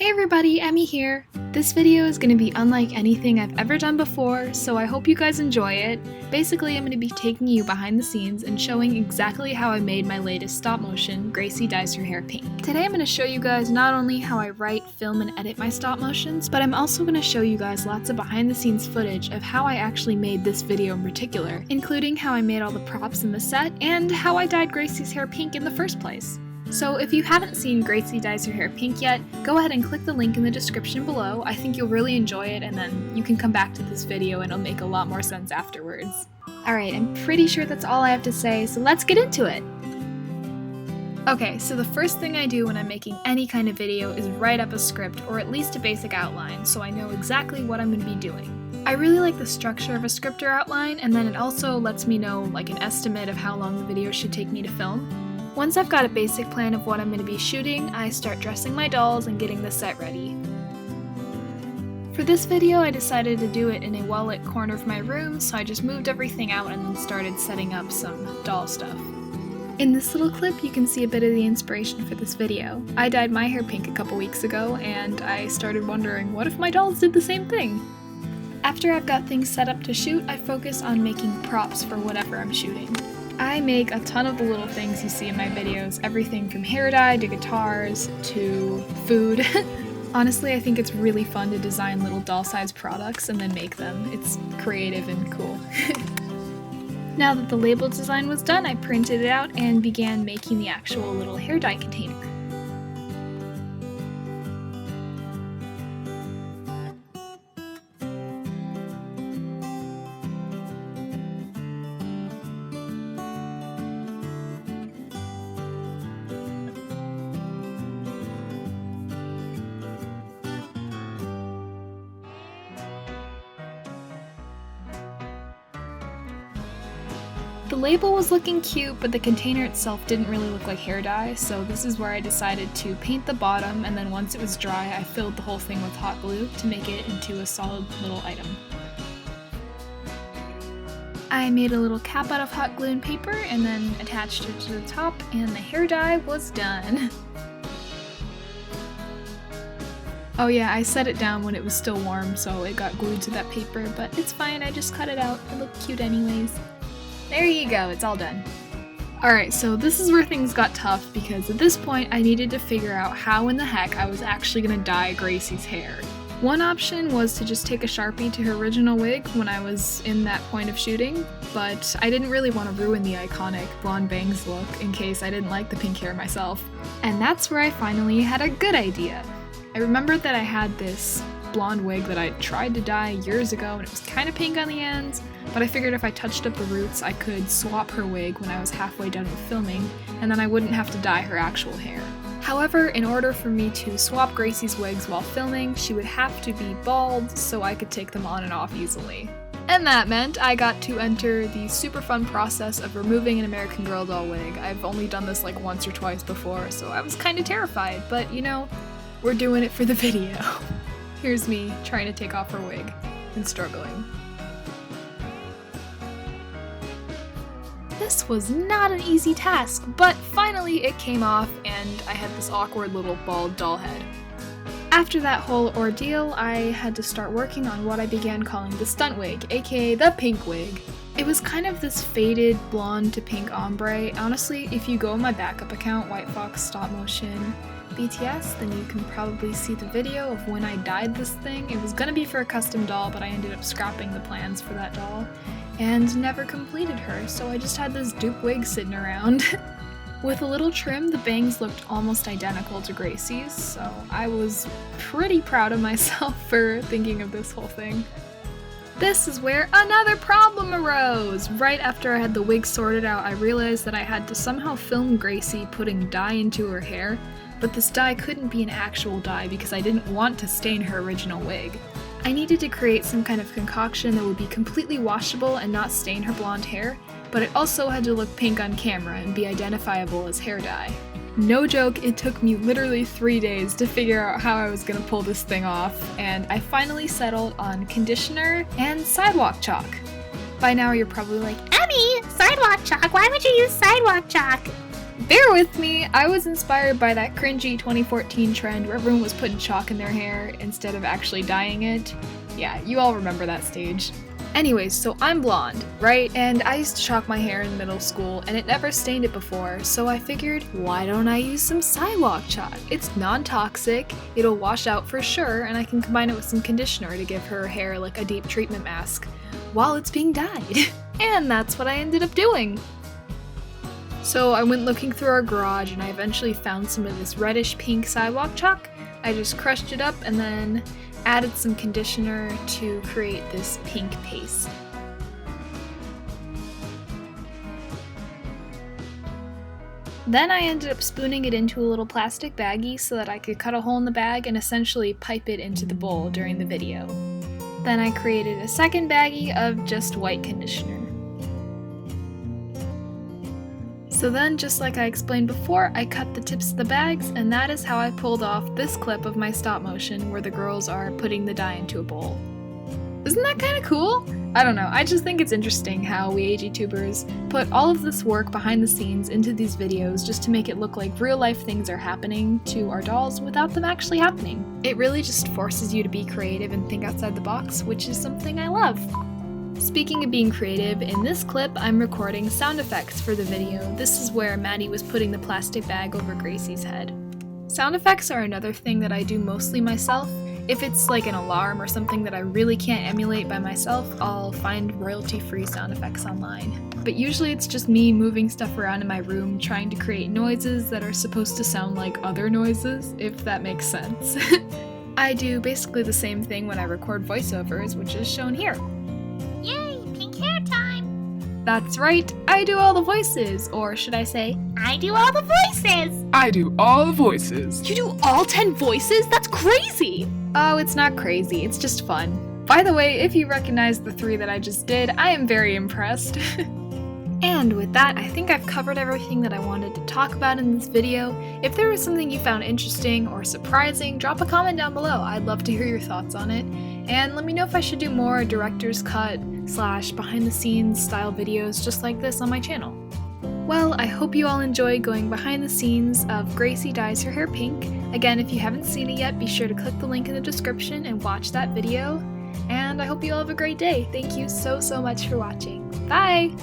Hey everybody, Emmy here! This video is going to be unlike anything I've ever done before, so I hope you guys enjoy it. Basically, I'm going to be taking you behind the scenes and showing exactly how I made my latest stop motion, Gracie Dyes Her Hair Pink. Today I'm going to show you guys not only how I write, film, and edit my stop motions, but I'm also going to show you guys lots of behind the scenes footage of how I actually made this video in particular, including how I made all the props in the set, and how I dyed Gracie's hair pink in the first place. So if you haven't seen Gracie Dyes Her Hair Pink yet, go ahead and click the link in the description below. I think you'll really enjoy it, and then you can come back to this video and it'll make a lot more sense afterwards. Alright, I'm pretty sure that's all I have to say, so let's get into it! Okay, so the first thing I do when I'm making any kind of video is write up a script, or at least a basic outline, so I know exactly what I'm going to be doing. I really like the structure of a script or outline, and then it also lets me know like an estimate of how long the video should take me to film. Once I've got a basic plan of what I'm going to be shooting, I start dressing my dolls and getting the set ready. For this video, I decided to do it in a well-lit corner of my room, so I just moved everything out and then started setting up some doll stuff. In this little clip, you can see a bit of the inspiration for this video. I dyed my hair pink a couple weeks ago, and I started wondering, what if my dolls did the same thing? After I've got things set up to shoot, I focus on making props for whatever I'm shooting. I make a ton of the little things you see in my videos, everything from hair dye to guitars to food. Honestly, I think it's really fun to design little doll-sized products and then make them. It's creative and cool. Now that the label design was done, I printed it out and began making the actual little hair dye container. The label was looking cute, but the container itself didn't really look like hair dye, so this is where I decided to paint the bottom, and then once it was dry, I filled the whole thing with hot glue to make it into a solid little item. I made a little cap out of hot glue and paper, and then attached it to the top, and the hair dye was done. Oh yeah, I set it down when it was still warm, so it got glued to that paper, but it's fine, I just cut it out. It looked cute anyways. There you go, it's all done. Alright, so this is where things got tough because at this point I needed to figure out how in the heck I was actually gonna dye Gracie's hair. One option was to just take a Sharpie to her original wig when I was in that point of shooting, but I didn't really want to ruin the iconic blonde bangs look in case I didn't like the pink hair myself. And that's where I finally had a good idea. I remembered that I had this blonde wig that I tried to dye years ago and it was kind of pink on the ends, but I figured if I touched up the roots I could swap her wig when I was halfway done with filming, and then I wouldn't have to dye her actual hair. However, in order for me to swap Gracie's wigs while filming, she would have to be bald so I could take them on and off easily. And that meant I got to enter the super fun process of removing an American Girl doll wig. I've only done this like once or twice before, so I was kinda terrified, but you know, we're doing it for the video. Here's me trying to take off her wig and struggling. This was not an easy task, but finally it came off and I had this awkward little bald doll head. After that whole ordeal, I had to start working on what I began calling the stunt wig, aka the pink wig. It was kind of this faded blonde to pink ombre. Honestly, if you go on my backup account, White Fox Stop Motion BTS, then you can probably see the video of when I dyed this thing. It was gonna be for a custom doll, but I ended up scrapping the plans for that doll and never completed her, so I just had this dupe wig sitting around. With a little trim, the bangs looked almost identical to Gracie's, so I was pretty proud of myself for thinking of this whole thing. This is where another problem arose! Right after I had the wig sorted out, I realized that I had to somehow film Gracie putting dye into her hair, but this dye couldn't be an actual dye because I didn't want to stain her original wig. I needed to create some kind of concoction that would be completely washable and not stain her blonde hair, but it also had to look pink on camera and be identifiable as hair dye. No joke, it took me literally 3 days to figure out how I was gonna pull this thing off, and I finally settled on conditioner and sidewalk chalk. By now you're probably like, Emmy, sidewalk chalk, why would you use sidewalk chalk? Bear with me, I was inspired by that cringy 2014 trend where everyone was putting chalk in their hair instead of actually dyeing it. Yeah, you all remember that stage. Anyways, so I'm blonde, right? And I used to chalk my hair in middle school and it never stained it before, so I figured, why don't I use some sidewalk chalk? It's non-toxic, it'll wash out for sure, and I can combine it with some conditioner to give her hair like a deep treatment mask while it's being dyed. And that's what I ended up doing. So I went looking through our garage and I eventually found some of this reddish pink sidewalk chalk. I just crushed it up and then added some conditioner to create this pink paste. Then I ended up spooning it into a little plastic baggie so that I could cut a hole in the bag and essentially pipe it into the bowl during the video. Then I created a second baggie of just white conditioner. So then, just like I explained before, I cut the tips of the bags, and that is how I pulled off this clip of my stop motion where the girls are putting the dye into a bowl. Isn't that kind of cool? I don't know, I just think it's interesting how we AG-tubers put all of this work behind the scenes into these videos just to make it look like real life things are happening to our dolls without them actually happening. It really just forces you to be creative and think outside the box, which is something I love. Speaking of being creative, in this clip I'm recording sound effects for the video. This is where Maddie was putting the plastic bag over Gracie's head. Sound effects are another thing that I do mostly myself. If it's like an alarm or something that I really can't emulate by myself, I'll find royalty-free sound effects online. But usually it's just me moving stuff around in my room, trying to create noises that are supposed to sound like other noises, if that makes sense. I do basically the same thing when I record voiceovers, which is shown here. Yay, pink hair time! That's right, I do all the voices, or should I say, I do all the voices! I do all the voices. You do all 10 voices? That's crazy! Oh, it's not crazy, it's just fun. By the way, if you recognize the 3 that I just did, I am very impressed. And with that, I think I've covered everything that I wanted to talk about in this video. If there was something you found interesting or surprising, drop a comment down below. I'd love to hear your thoughts on it. And let me know if I should do more director's cut / behind the scenes style videos just like this on my channel. Well, I hope you all enjoyed going behind the scenes of Gracie dyes her hair pink. Again, if you haven't seen it yet, be sure to click the link in the description and watch that video. And I hope you all have a great day. Thank you so much for watching. Bye!